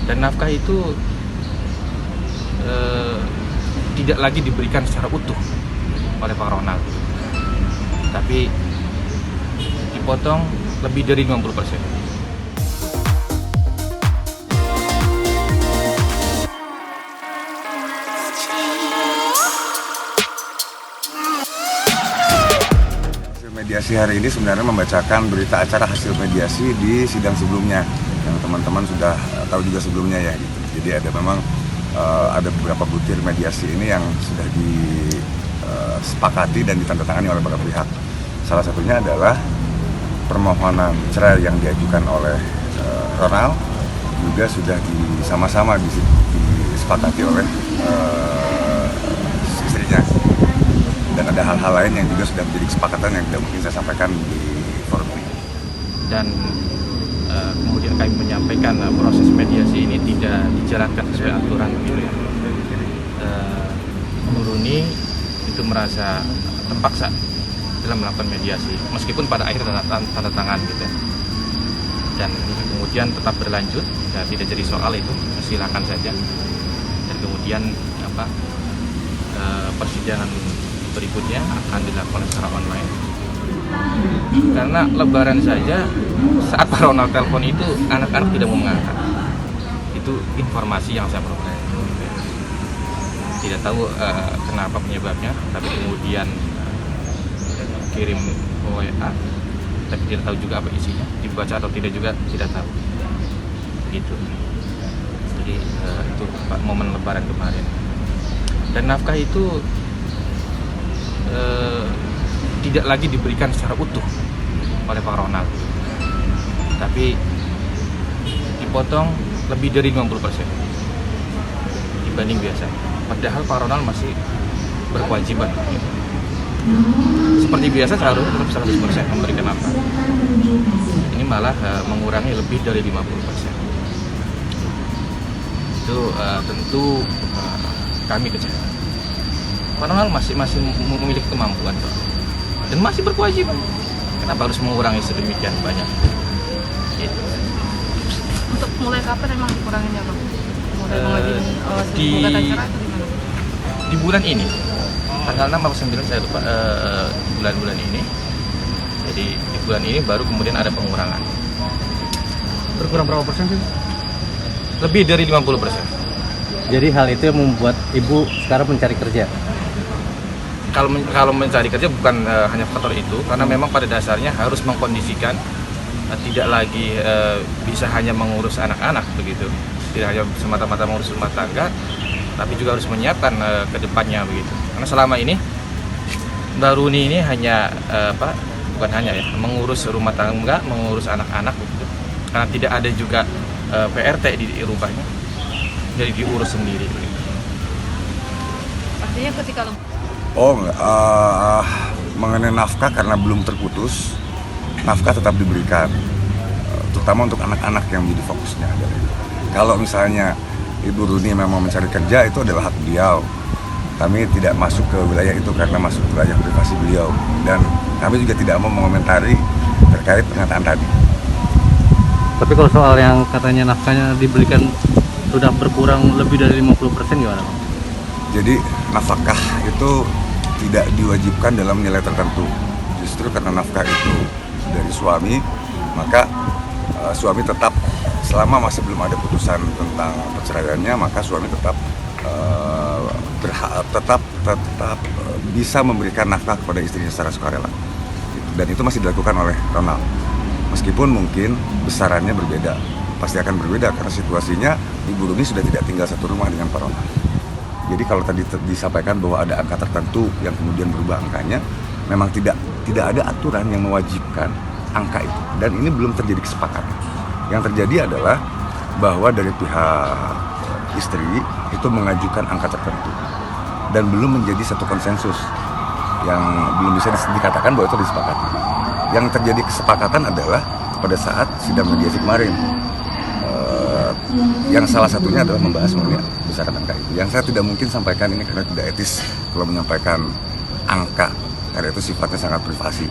Dan nafkah itu tidak lagi diberikan secara utuh oleh Pak Ronald, tapi dipotong lebih dari 50%. Mediasi hari ini sebenarnya membacakan berita acara hasil mediasi di sidang sebelumnya yang teman-teman sudah tahu juga sebelumnya ya gitu. Jadi ada memang ada beberapa butir mediasi ini yang sudah disepakati dan ditandatangani oleh para pihak. Salah satunya adalah permohonan cerai yang diajukan oleh Ronald juga sudah sama-sama disepakati oleh istrinya. Dan ada hal-hal lain yang juga sudah menjadi kesepakatan yang tidak mungkin saya sampaikan di forum ini. Dan kemudian kami menyampaikan proses mediasi ini tidak dijalankan sesuai aturan gitu ya. Nuruni itu merasa terpaksa dalam melakukan mediasi meskipun pada akhir tanda tangan gitu ya. Dan kemudian tetap berlanjut ya, tidak jadi soal itu, silakan saja. Dan kemudian persidangan berikutnya akan dilakukan secara online. Karena lebaran saja saat Pak Ronald telepon itu anak-anak tidak mau mengangkat. Itu informasi yang saya peroleh. Tidak tahu kenapa penyebabnya, tapi kemudian kirim WA, tapi tidak tahu juga apa isinya, dibaca atau tidak juga tidak tahu. Begitu. Jadi itu momen lebaran kemarin. Dan nafkah itu tidak lagi diberikan secara utuh oleh Pak Ronald, tapi dipotong lebih dari 50% dibanding biasa. Padahal Pak Ronald masih berkewajiban seperti biasa seharusnya tetap 100% memberikan nafkah. Ini malah mengurangi lebih dari 50%. Itu tentu kami kecewa. Pak Ronald masih memiliki kemampuan dan masih berkewajiban. Kenapa harus mengurangi sedemikian banyak? Itu. Untuk mulai kapan emang dikuranginnya, Bang? Mulai mengajukan gugatan cerai atau gimana? Di bulan ini, tanggal 6 atau 9 saya lupa, bulan-bulan ini. Jadi di bulan ini baru kemudian ada pengurangan. Berkurang berapa persen sih? Lebih dari 50%. Jadi hal itu yang membuat ibu sekarang mencari kerja? Kalau mencari kerja bukan hanya faktor itu, karena memang pada dasarnya harus mengkondisikan tidak lagi bisa hanya mengurus anak-anak begitu, tidak hanya semata-mata mengurus rumah tangga, tapi juga harus menyiapkan ke depannya begitu. Karena selama ini Mbak Runi ini hanya bukan hanya ya mengurus rumah tangga, mengurus anak-anak begitu, karena tidak ada juga PRT di rumahnya, jadi diurus sendiri begitu. Artinya ketika mengenai nafkah karena belum terputus, nafkah tetap diberikan, terutama untuk anak-anak yang menjadi fokusnya. Kalau misalnya Ibu Runi memang mencari kerja, itu adalah hak beliau. Kami tidak masuk ke wilayah itu karena masuk ke wilayah privasi beliau, dan kami juga tidak mau mengomentari terkait pernyataan tadi. Tapi kalau soal yang katanya nafkahnya diberikan sudah berkurang lebih dari 50% gimana, Bang? Jadi nafkah itu tidak diwajibkan dalam nilai tertentu. Justru karena nafkah itu dari suami, maka suami tetap, selama masih belum ada putusan tentang perceraiannya, maka suami tetap bisa memberikan nafkah kepada istrinya secara sukarela. Dan itu masih dilakukan oleh Ronald. Meskipun mungkin besarannya berbeda, pasti akan berbeda karena situasinya Ibu Runi sudah tidak tinggal satu rumah dengan Pak Ronald. Jadi kalau tadi disampaikan bahwa ada angka tertentu yang kemudian berubah angkanya, memang tidak ada aturan yang mewajibkan angka itu. Dan ini belum terjadi kesepakatan. Yang terjadi adalah bahwa dari pihak istri itu mengajukan angka tertentu dan belum menjadi satu konsensus yang belum bisa dikatakan bahwa itu disepakati. Yang terjadi kesepakatan adalah pada saat sidang mediasi kemarin. Yang salah satunya adalah membahas mengenai besaran angka itu. Yang saya tidak mungkin sampaikan ini karena tidak etis kalau menyampaikan angka, karena itu sifatnya sangat privasi.